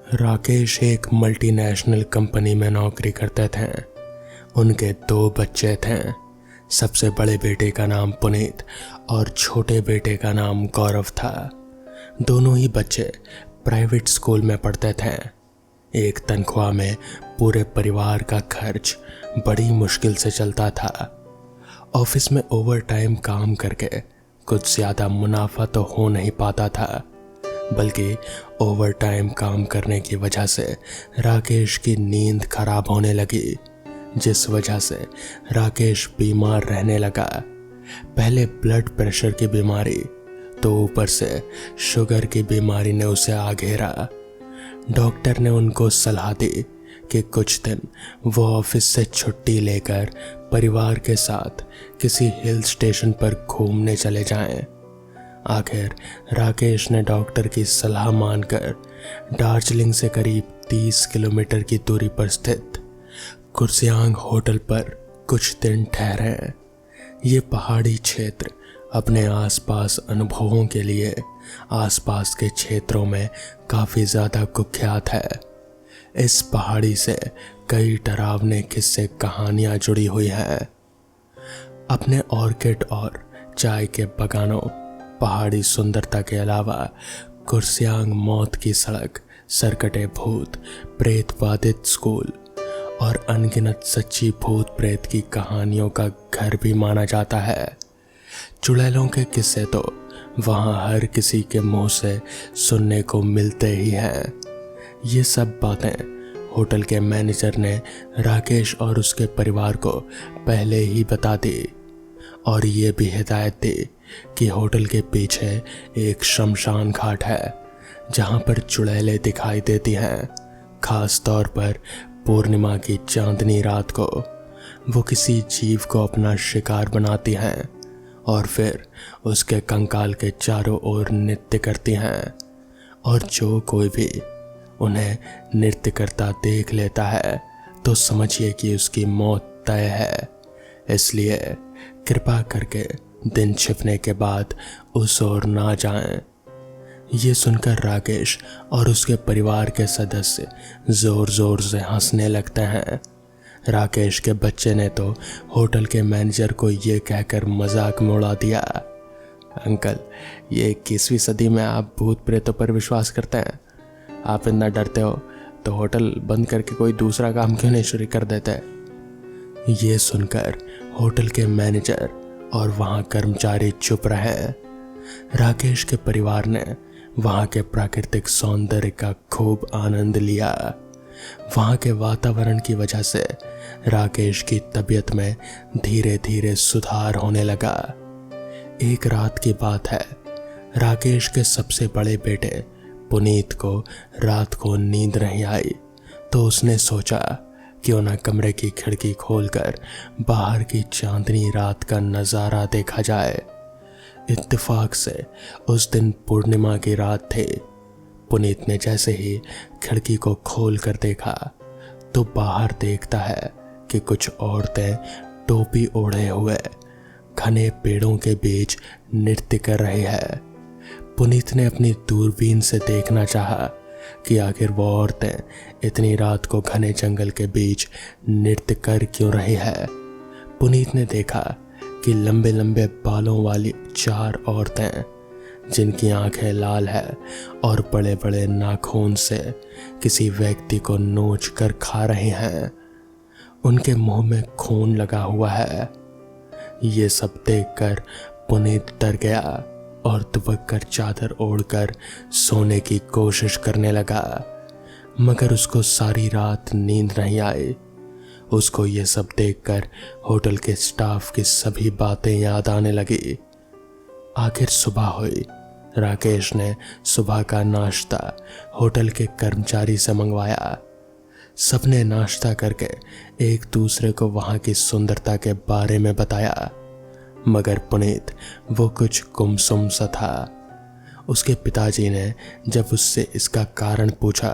राकेश एक multinational company में नौकरी करते थे। उनके 2 बच्चे थे। सबसे बड़े बेटे का नाम पुनीत और छोटे बेटे का नाम गौरव था। दोनों ही बच्चे प्राइवेट स्कूल में पढ़ते थे। एक तनख्वाह में पूरे परिवार का खर्च बड़ी मुश्किल से चलता था। ऑफिस में ओवर टाइम काम करके कुछ ज़्यादा मुनाफा तो हो नहीं पाता था, बल्कि ओवर टाइम काम करने की वजह से राकेश की नींद खराब होने लगी, जिस वजह से राकेश बीमार रहने लगा। पहले ब्लड प्रेशर की बीमारी, तो ऊपर से शुगर की बीमारी ने उसे आ घेरा। डॉक्टर ने उनको सलाह दी कि कुछ दिन वो ऑफिस से छुट्टी लेकर परिवार के साथ किसी हिल स्टेशन पर घूमने चले जाएं। आखिर राकेश ने डॉक्टर की सलाह मानकर दार्जिलिंग से करीब 30 किलोमीटर की दूरी पर स्थित कुर्सियांग होटल पर कुछ दिन ठहरे। ये पहाड़ी क्षेत्र अपने आसपास अनुभवों के लिए आसपास के क्षेत्रों में काफ़ी ज़्यादा कुख्यात है। इस पहाड़ी से कई डरावने किस्से कहानियाँ जुड़ी हुई हैं। अपने ऑर्किड और चाय के बगानों, पहाड़ी सुंदरता के अलावा कुर्सियांग मौत की सड़क, सरकटे भूत, प्रेत बाधित स्कूल और अनगिनत सच्ची भूत प्रेत की कहानियों का घर भी माना जाता है। चुड़ैलों के किस्से तो वहाँ हर किसी के मुंह से सुनने को मिलते ही हैं। ये सब बातें होटल के मैनेजर ने राकेश और उसके परिवार को पहले ही बता दी और ये भी हिदायत दी कि होटल के पीछे एक शमशान घाट है जहाँ पर चुड़ैलें दिखाई देती हैं। खास तौर पर पूर्णिमा की चांदनी रात को वो किसी जीव को अपना शिकार बनाती हैं और फिर उसके कंकाल के चारों ओर नृत्य करती हैं, और जो कोई भी उन्हें नृत्य करता देख लेता है तो समझिए कि उसकी मौत तय है। इसलिए कृपा करके दिन छिपने के बाद उस ओर ना जाएं। ये सुनकर राकेश और उसके परिवार के सदस्य जोर जोर से हंसने लगते हैं। राकेश के बच्चे ने तो होटल के मैनेजर को ये कहकर मजाक में उड़ा दिया, अंकल, ये 21वीं सदी में आप भूत प्रेतों पर विश्वास करते हैं? आप इतना डरते हो तो होटल बंद करके कोई दूसरा काम क्यों नहीं शुरू कर देते? ये सुनकर होटल के मैनेजर और वहाँ कर्मचारी चुप रहे। राकेश के परिवार ने वहाँ के प्राकृतिक सौंदर्य का खूब आनंद लिया। वहाँ के वातावरण की वजह से राकेश की तबीयत में धीरे धीरे सुधार होने लगा। एक रात की बात है, राकेश के सबसे बड़े बेटे पुनीत को रात को नींद नहीं आई, तो उसने सोचा क्यों ना कमरे की खिड़की खोलकर बाहर की चांदनी रात का नज़ारा देखा जाए। इत्तेफाक से उस दिन पूर्णिमा की रात थी। पुनीत ने जैसे ही खिड़की को खोल कर देखा तो बाहर देखता है कि कुछ औरतें टोपी ओढ़े हुए घने पेड़ों के बीच नृत्य कर रही है। पुनीत ने अपनी दूरबीन से देखना चाहा कि आखिर वो औरतें इतनी रात को घने जंगल के बीच नृत्य कर क्यों रही है। पुनीत ने देखा कि लंबे लंबे बालों वाली 4 औरतें, जिनकी आंखें लाल है और बड़े बड़े नाखून से किसी व्यक्ति को नोच कर खा रही हैं। उनके मुंह में खून लगा हुआ है। ये सब देखकर पुनीत डर गया और दुबक कर चादर ओढ़कर सोने की कोशिश करने लगा, मगर उसको सारी रात नींद नहीं आई। उसको ये सब देखकर होटल के स्टाफ की सभी बातें याद आने लगी। आखिर सुबह हुई। राकेश ने सुबह का नाश्ता होटल के कर्मचारी से मंगवाया। सबने नाश्ता करके एक दूसरे को वहाँ की सुंदरता के बारे में बताया, मगर पुनीत वो कुछ गुमसुम सा था। उसके पिताजी ने जब उससे इसका कारण पूछा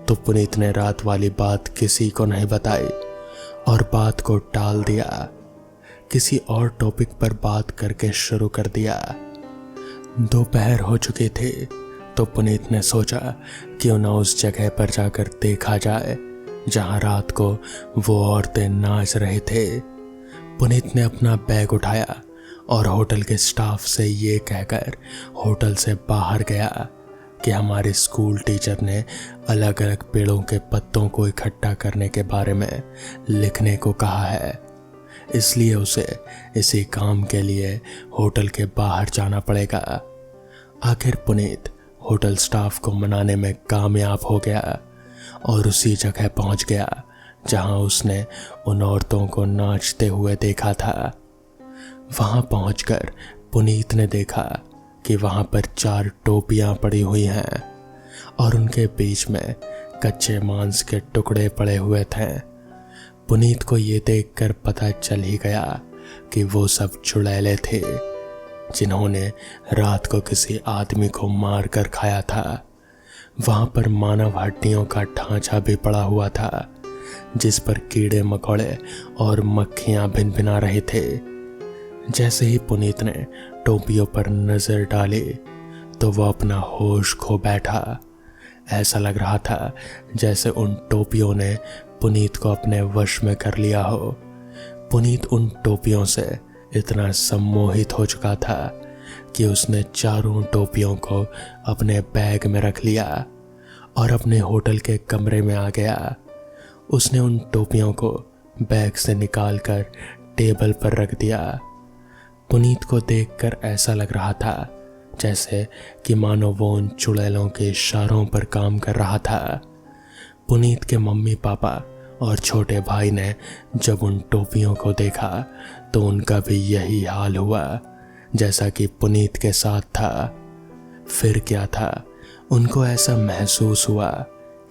तो पुनीत ने रात वाली बात किसी को नहीं बताई और बात को टाल दिया। किसी और टॉपिक पर बात करके शुरू कर दिया। दोपहर हो चुकी थी। तो पुनीत ने सोचा क्यों ना उस जगह पर जाकर देखा जाए जहां रात को वो औरतें नाच रहे थे। पुनीत ने अपना बैग उठाया और होटल के स्टाफ से ये कहकर होटल से बाहर गया कि हमारे स्कूल टीचर ने अलग अलग पेड़ों के पत्तों को इकट्ठा करने के बारे में लिखने को कहा है, इसलिए उसे इसी काम के लिए होटल के बाहर जाना पड़ेगा। आखिर पुनीत होटल स्टाफ को मनाने में कामयाब हो गया और उसी जगह पहुंच गया जहां उसने उन औरतों को नाचते हुए देखा था। वहां पहुंचकर पुनीत ने देखा कि वहां पर 4 टोपियां पड़ी हुई हैं और उनके बीच में कच्चे मांस के टुकड़े पड़े हुए थे। पुनीत को ये देखकर पता चल ही गया कि वो सब चुड़ैले थे जिन्होंने रात को किसी आदमी को मार कर खाया था। वहां पर मानव हड्डियों का ढांचा भी पड़ा हुआ था जिस पर कीड़े मकोड़े और मक्खियां भिनभिना रहे थे। जैसे ही पुनीत ने टोपियों पर नजर डाली तो वह अपना होश खो बैठा। ऐसा लग रहा था जैसे उन टोपियों ने पुनीत को अपने वश में कर लिया हो। पुनीत उन टोपियों से इतना सम्मोहित हो चुका था कि उसने चारों टोपियों को अपने बैग में रख लिया और अपने होटल के कमरे में आ गया। उसने उन टोपियों को बैग से निकालकर टेबल पर रख दिया। पुनीत को देखकर ऐसा लग रहा था जैसे कि मानो वो उन चुड़ैलों के इशारों पर काम कर रहा था। पुनीत के मम्मी पापा और छोटे भाई ने जब उन टोपियों को देखा तो उनका भी यही हाल हुआ जैसा कि पुनीत के साथ था। फिर क्या था, उनको ऐसा महसूस हुआ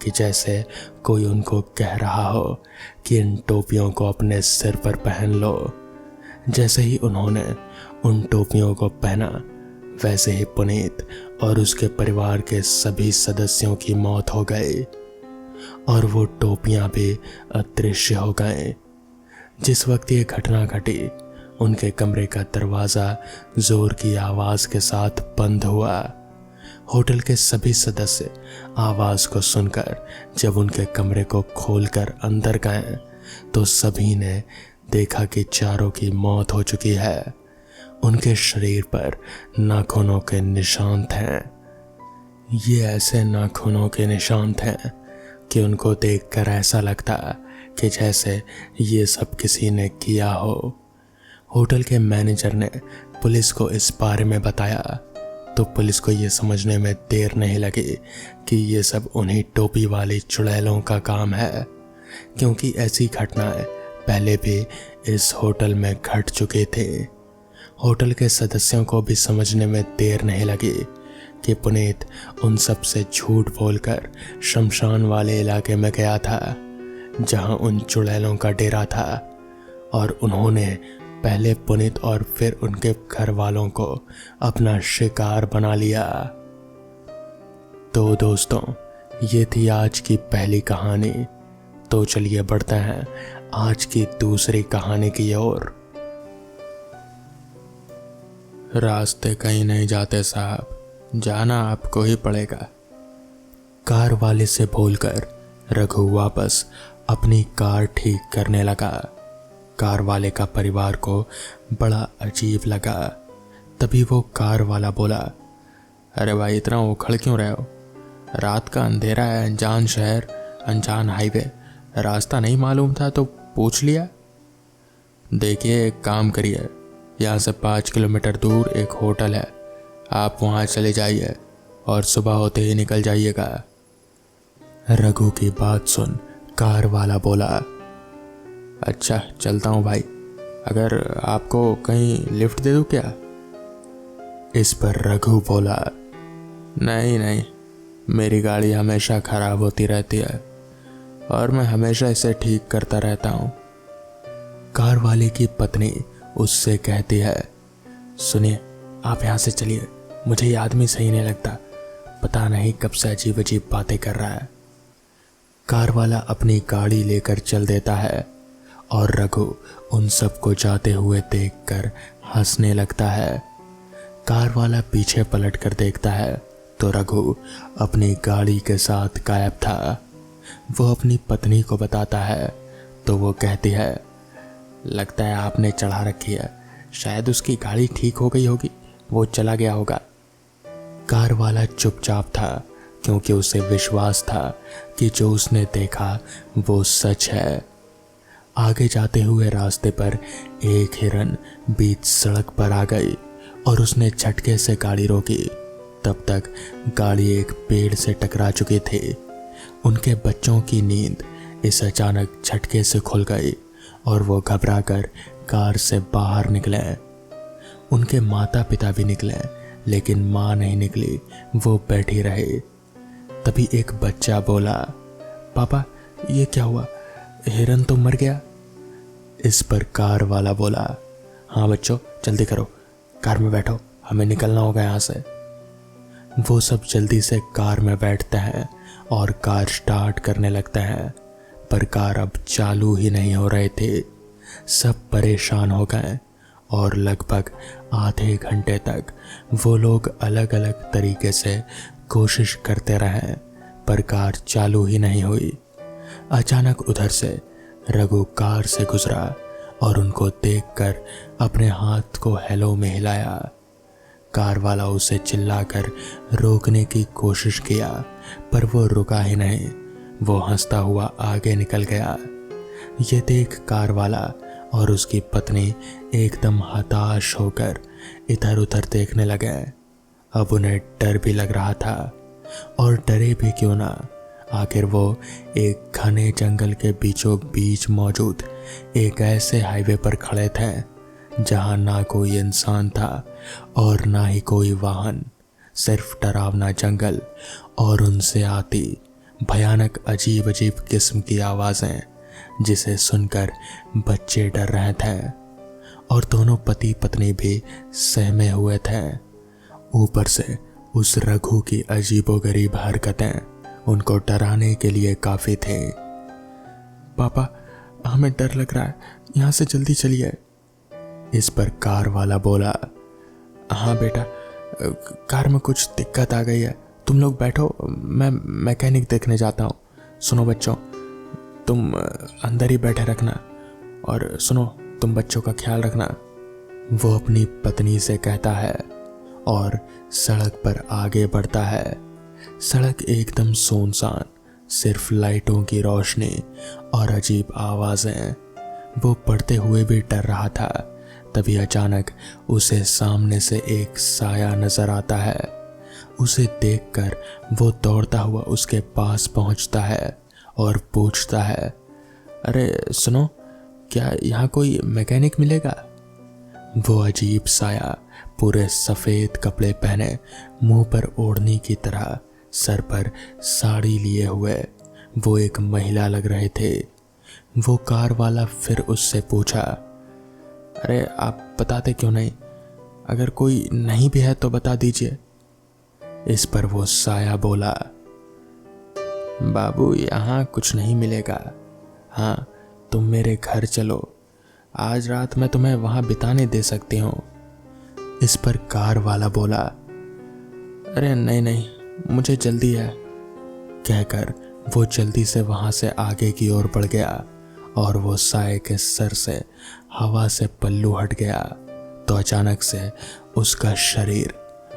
कि जैसे कोई उनको कह रहा हो कि इन टोपियों को अपने सिर पर पहन लो। जैसे ही उन्होंने उन टोपियों को पहना वैसे ही पुनीत और उसके परिवार के सभी सदस्यों की मौत हो गई और वो टोपियां भी अदृश्य हो गए। जिस वक्त ये घटना घटी उनके कमरे का दरवाज़ा जोर की आवाज़ के साथ बंद हुआ। होटल के सभी सदस्य आवाज़ को सुनकर जब उनके कमरे को खोलकर अंदर गए तो सभी ने देखा कि चारों की मौत हो चुकी है। उनके शरीर पर नाखूनों के निशान थे। ये ऐसे नाखूनों के निशान थे कि उनको देखकर ऐसा लगता कि जैसे ये सब किसी ने किया हो। होटल के मैनेजर ने पुलिस को इस बारे में बताया तो पुलिस को ये समझने में देर नहीं लगी कि ये सब उन्हीं टोपी वाली चुड़ैलों का काम है, क्योंकि ऐसी घटनाएं पहले भी इस होटल में घट चुके थे। होटल के सदस्यों को भी समझने में देर नहीं लगी कि पुनीत उन सब से झूठ बोलकर शमशान वाले इलाके में गया था जहां उन चुड़ैलों का डेरा था और उन्होंने पहले पुनीत और फिर उनके घर वालों को अपना शिकार बना लिया। तो दोस्तों, ये थी आज की पहली कहानी। तो चलिए बढ़ते हैं आज की दूसरी कहानी की ओर। रास्ते कहीं नहीं जाते साहब, जाना आपको ही पड़ेगा। कार वाले से बोलकर रघु वापस अपनी कार ठीक करने लगा। कार वाले का परिवार को बड़ा अजीब लगा। तभी वो कार वाला बोला, अरे भाई इतना उखड़ क्यों रहे हो? रात का अंधेरा है, अनजान शहर, अनजान हाईवे, रास्ता नहीं मालूम था तो पूछ लिया। देखिए एक काम करिए, यहाँ से 5 किलोमीटर दूर एक होटल है, आप वहाँ चले जाइए और सुबह होते ही निकल जाइएगा। रघु की बात सुन कार वाला बोला, अच्छा चलता हूँ भाई, अगर आपको कहीं लिफ्ट दे दूँ क्या? इस पर रघु बोला, नहीं नहीं, मेरी गाड़ी हमेशा ख़राब होती रहती है और मैं हमेशा इसे ठीक करता रहता हूँ। कार वाले की पत्नी उससे कहती है, सुनिए आप यहाँ से चलिए, मुझे ये आदमी सही नहीं लगता, पता नहीं कब से अजीब अजीब बातें कर रहा है। कार वाला अपनी गाड़ी लेकर चल देता है और रघु उन सबको जाते हुए देखकर हंसने लगता है। कार वाला पीछे पलट कर देखता है तो रघु अपनी गाड़ी के साथ गायब था। वो अपनी पत्नी को बताता है तो वो कहती है, लगता है आपने चढ़ा रखी है, शायद उसकी गाड़ी ठीक हो गई होगी, वो चला गया होगा। कार वाला चुपचाप था क्योंकि उसे विश्वास था कि जो उसने देखा वो सच है। आगे जाते हुए रास्ते पर एक हिरन बीच सड़क पर आ गई और उसने झटके से गाड़ी रोकी। तब तक गाड़ी एक पेड़ से टकरा चुकी थी। उनके बच्चों की नींद इस अचानक झटके से खुल गई और वो घबराकर कार से बाहर निकले। उनके माता पिता भी निकले लेकिन माँ नहीं निकली, वो बैठी रही। तभी एक बच्चा बोला, पापा ये क्या हुआ, हिरन तो मर गया। इस पर कार वाला बोला, हाँ बच्चों जल्दी करो, कार में बैठो, हमें निकलना होगा यहाँ से। वो सब जल्दी से कार में बैठते हैं और कार स्टार्ट करने लगते हैं, पर कार अब चालू ही नहीं हो रही थी। सब परेशान हो गए और लगभग आधे घंटे तक वो लोग अलग अलग तरीके से कोशिश करते रहे, पर कार चालू ही नहीं हुई। अचानक उधर से रघु कार से गुजरा और उनको देखकर अपने हाथ को हेलो में हिलाया। कार वाला उसे चिल्लाकर रोकने की कोशिश किया, पर वो रुका ही नहीं। वो हंसता हुआ आगे निकल गया। ये देख कार वाला और उसकी पत्नी एकदम हताश होकर इधर उधर देखने लगे। अब उन्हें डर भी लग रहा था, और डरे भी क्यों ना, आखिर वो एक घने जंगल के बीचों बीच मौजूद एक ऐसे हाईवे पर खड़े थे जहां ना कोई इंसान था और ना ही कोई वाहन, सिर्फ डरावना जंगल और उनसे आती भयानक अजीब अजीब किस्म की आवाज़ें, जिसे सुनकर बच्चे डर रहे थे और दोनों पति पत्नी भी सहमे हुए थे। ऊपर से उस रघु की अजीबोगरीब हरकतें उनको डराने के लिए काफ़ी थे। पापा हमें डर लग रहा है, यहाँ से जल्दी चलिए। इस पर कार वाला बोला, हाँ बेटा, कार में कुछ दिक्कत आ गई है, तुम लोग बैठो, मैं मैकेनिक देखने जाता हूँ। सुनो बच्चों, तुम अंदर ही बैठे रखना, और सुनो तुम बच्चों का ख्याल रखना। वो अपनी पत्नी से कहता है और सड़क पर आगे बढ़ता है। सड़क एकदम सुनसान, सिर्फ लाइटों की रोशनी और अजीब आवाज़ें। वो पढ़ते हुए भी डर रहा था। तभी अचानक उसे सामने से एक साया नजर आता है। उसे देखकर वो दौड़ता हुआ उसके पास पहुंचता है और पूछता है, अरे सुनो, क्या यहाँ कोई मैकेनिक मिलेगा? वो अजीब साया पूरे सफ़ेद कपड़े पहने, मुंह पर ओढ़नी की तरह, सर पर साड़ी लिए हुए वो एक महिला लग रहे थे। वो कार वाला फिर उससे पूछा, अरे आप बताते क्यों नहीं? अगर कोई नहीं भी है तो बता दीजिए। इस पर वो साया बोला, बाबू यहाँ कुछ नहीं मिलेगा। हाँ, तुम मेरे घर चलो, आज रात मैं तुम्हें वहाँ बिताने दे सकती हूँ। इस पर कार वाला बोला, अरे नहीं नहीं, मुझे जल्दी है। कहकर वो जल्दी से वहाँ से आगे की ओर बढ़ गया और वो साए के सर से हवा से पल्लू हट गया तो अचानक से उसका शरीर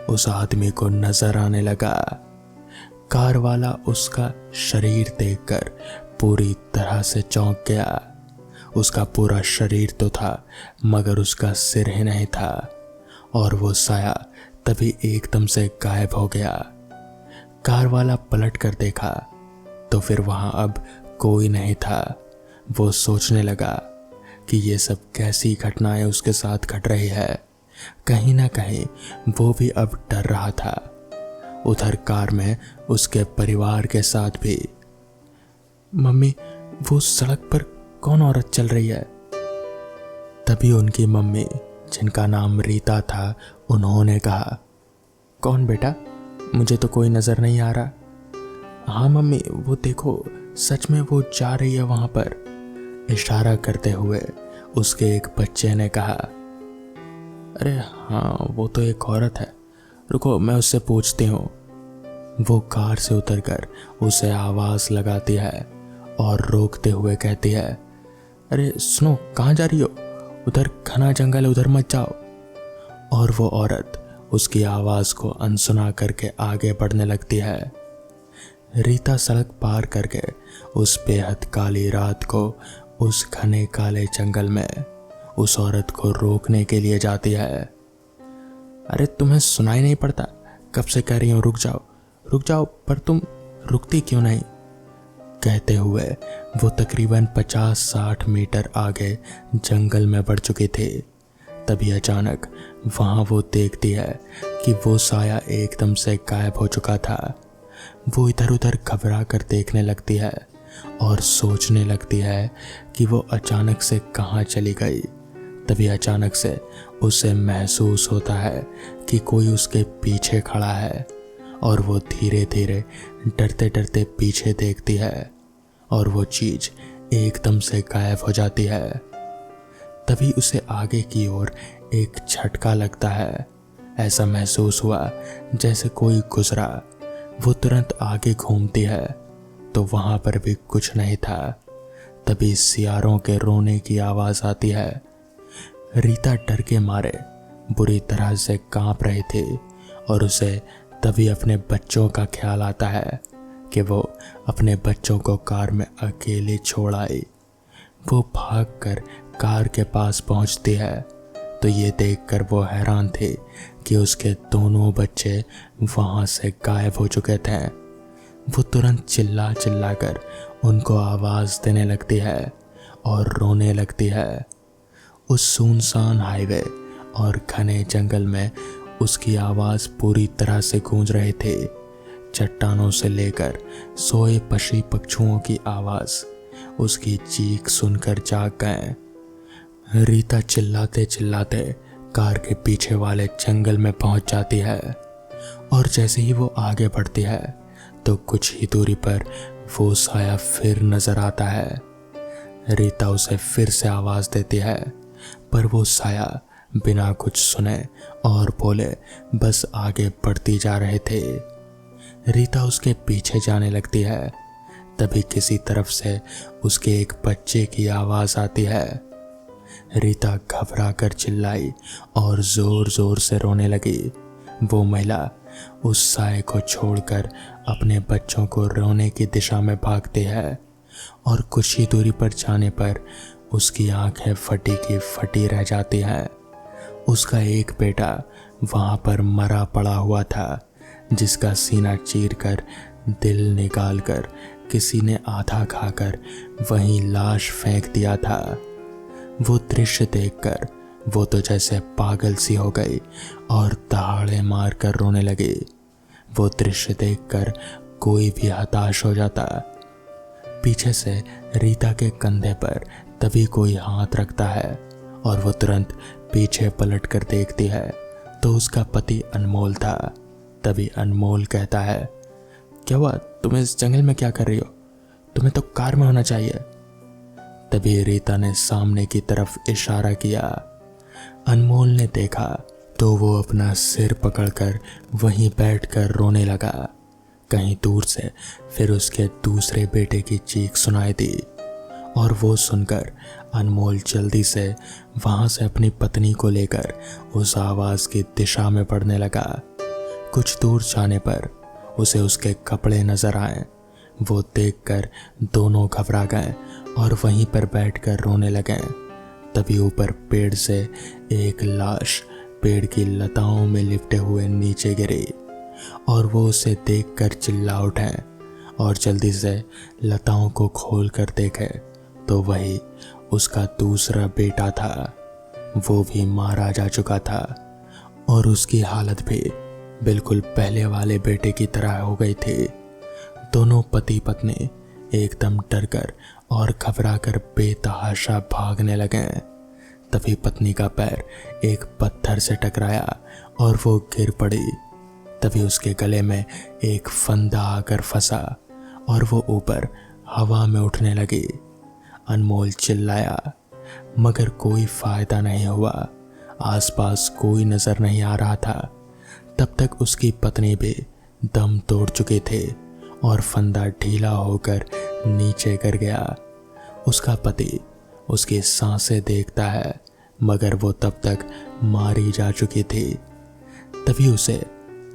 उस आदमी को नजर आने लगा। कार वाला उसका शरीर देखकर पूरी तरह से चौंक गया। उसका पूरा शरीर तो था मगर उसका सिर ही नहीं था, और वो साया तभी एकदम से गायब हो गया। कार वाला पलट कर देखा तो फिर वहां अब कोई नहीं था। वो सोचने लगा कि ये सब कैसी घटनाएं उसके साथ घट रही है। कहीं ना कहीं वो भी अब डर रहा था। उधर कार में उसके परिवार के साथ भी। मम्मी, वो सड़क पर कौन औरत चल रही है? तभी उनकी मम्मी, जिनका नाम रीता था, उन्होंने कहा, कौन बेटा? मुझे तो कोई नजर नहीं आ रहा। हाँ मम्मी, वो देखो, सच में वो जा रही है वहां पर। इशारा करते हुए उसके एक बच्चे ने कहा, अरे हाँ, वो तो एक औरत है, रुको मैं उससे पूछती हूँ। वो कार से उतरकर उसे आवाज लगाती है और रोकते हुए कहती है, अरे सुनो, कहाँ जा रही हो? उधर घना जंगल है, उधर मत जाओ। और वो औरत उसकी आवाज को अनसुना करके आगे बढ़ने लगती है। रीता सड़क पार करके उस बेहद काली रात को उस घने काले जंगल में उस औरत को रोकने के लिए जाती है। अरे तुम्हें सुनाई नहीं पड़ता? कब से कह रही हूँ रुक जाओ रुक जाओ, पर तुम रुकती क्यों नहीं? कहते हुए वो तकरीबन 50-60 मीटर आगे जंगल में बढ़ चुकी थी। तभी अचानक वहां वो देखती है कि वो साया एकदम से गायब हो चुका था। वो इधर उधर घबरा कर देखने लगती है और सोचने लगती है कि वो अचानक से कहाँ चली गई। तभी अचानक से उसे महसूस होता है कि कोई उसके पीछे खड़ा है और वो धीरे धीरे डरते डरते पीछे देखती है और वो चीज एकदम से गायब हो जाती है। तभी उसे आगे की ओर एक झटका लगता है। ऐसा महसूस हुआ जैसे कोई गुजरा। वो तुरंत आगे घूमती है तो वहां पर भी कुछ नहीं था। तभी सियारों के रोने की आवाज आती है। रीता डर के मारे बुरी तरह से कांप रही थी और उसे तभी अपने बच्चों का ख्याल आता है कि वो अपने बच्चों को कार में अकेले छोड़ आई। वो भागकर कार के पास पहुंचती है तो ये देखकर वो हैरान थी कि उसके दोनों बच्चे वहां से गायब हो चुके थे। वो तुरंत चिल्ला चिल्ला कर उनको आवाज देने लगती है और रोने लगती है। उस सुनसान हाईवे और घने जंगल में उसकी आवाज पूरी तरह से गूंज रही थी। चट्टानों से लेकर सोए पक्षी पक्षुओं की आवाज उसकी चीख सुनकर जाग गए। रीता चिल्लाते चिल्लाते कार के पीछे वाले जंगल में पहुंच जाती है और जैसे ही वो आगे बढ़ती है तो कुछ ही दूरी पर वो साया फिर नजर आता है। रीता उसे फिर से आवाज देती है पर वो साया बिना कुछ सुने और बोले बस आगे बढ़ती जा रहे थे। रीता उसके पीछे जाने लगती है। तभी किसी तरफ से उसके एक बच्चे की आवाज आती है। रीता घबरा कर चिल्लाई और जोर जोर से रोने लगी। वो महिला उस साए को छोड़कर अपने बच्चों को रोने की दिशा में भागती है और कुछ ही दूरी पर जाने पर उसकी आंखें फटी की फटी रह जाती हैं। उसका एक बेटा वहां पर मरा पड़ा हुआ था जिसका सीना चीरकर दिल निकालकर किसी ने आधा खाकर वहीं लाश फेंक दिया था। वो दृश्य देखकर वो तो जैसे पागल सी हो गई और दहाड़े मारकर रोने लगी। वो दृश्य देखकर कोई भी हताश हो जाता। पीछे से रीता के कंधे पर तभी कोई हाथ रखता है और वो तुरंत पीछे पलट कर देखती है तो उसका पति अनमोल था। तभी अनमोल कहता है, क्या हुआ? तुम इस जंगल में क्या कर रही हो? तुम्हें तो कार में होना चाहिए। तभी रीता ने सामने की तरफ इशारा किया। अनमोल ने देखा तो वो अपना सिर पकड़कर वहीं बैठकर रोने लगा। कहीं दूर से फिर उसके दूसरे बेटे की चीख सुनाई दी और वो सुनकर अनमोल जल्दी से वहां से अपनी पत्नी को लेकर उस आवाज की दिशा में बढ़ने लगा। कुछ दूर जाने पर उसे उसके कपड़े नजर आए। वो देखकर दोनों घबरा गए और वहीं पर बैठकर रोने लगे। तभी ऊपर पेड़ से एक लाश पेड़ की लताओं में लिपटे हुए नीचे गिरी और वो उसे देखकर चिल्ला उठे और जल्दी से लताओं को खोल कर देखे तो वही उसका दूसरा बेटा था। वो भी मारा जा चुका था और उसकी हालत भी बिल्कुल पहले वाले बेटे की तरह हो गई थी। दोनों पति पत्नी एकदम डरकर और घबराकर बेतहाशा भागने लगे। तभी पत्नी का पैर एक पत्थर से टकराया और वो गिर पड़ी। तभी उसके गले में एक फंदा आकर फंसा और वो ऊपर हवा में उठने लगी। अनमोल चिल्लाया मगर कोई फायदा नहीं हुआ। आसपास कोई नजर नहीं आ रहा था। तब तक उसकी पत्नी भी दम तोड़ चुके थे और फंदा ढीला होकर नीचे गिर गया। उसका पति उसकी सांसें देखता है, मगर वो तब तक मारी जा चुकी थी। तभी उसे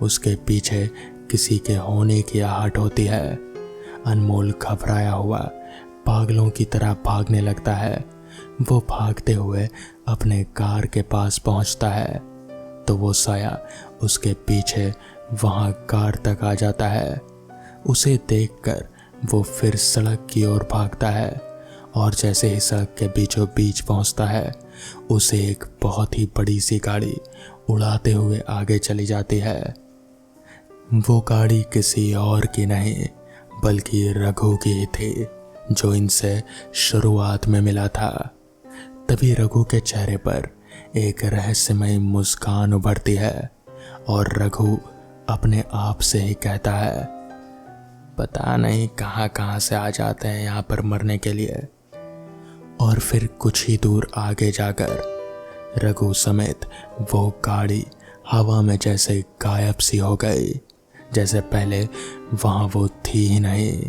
उसके पीछे किसी के होने की आहट होती है। अनमोल घबराया हुआ पागलों की तरह भागने लगता है। वो भागते हुए अपने कार के पास पहुंचता है तो वो साया उसके पीछे वहां कार तक आ जाता है। उसे देखकर वो फिर सड़क की ओर भागता है और जैसे ही सड़क के बीचों बीच पहुंचता है, उसे एक बहुत ही बड़ी सी गाड़ी उड़ाते हुए आगे चली जाती है। वो गाड़ी किसी और की नहीं बल्कि रघु की ही थी, जो इनसे शुरुआत में मिला था। तभी रघु के चेहरे पर एक रहस्यमय मुस्कान उभरती है और रघु अपने आप से ही कहता है, पता नहीं कहाँ कहाँ से आ जाते हैं यहाँ पर मरने के लिए। और फिर कुछ ही दूर आगे जाकर रघु समेत वो गाड़ी हवा में जैसे गायब सी हो गई, जैसे पहले वहाँ वो थी ही नहीं।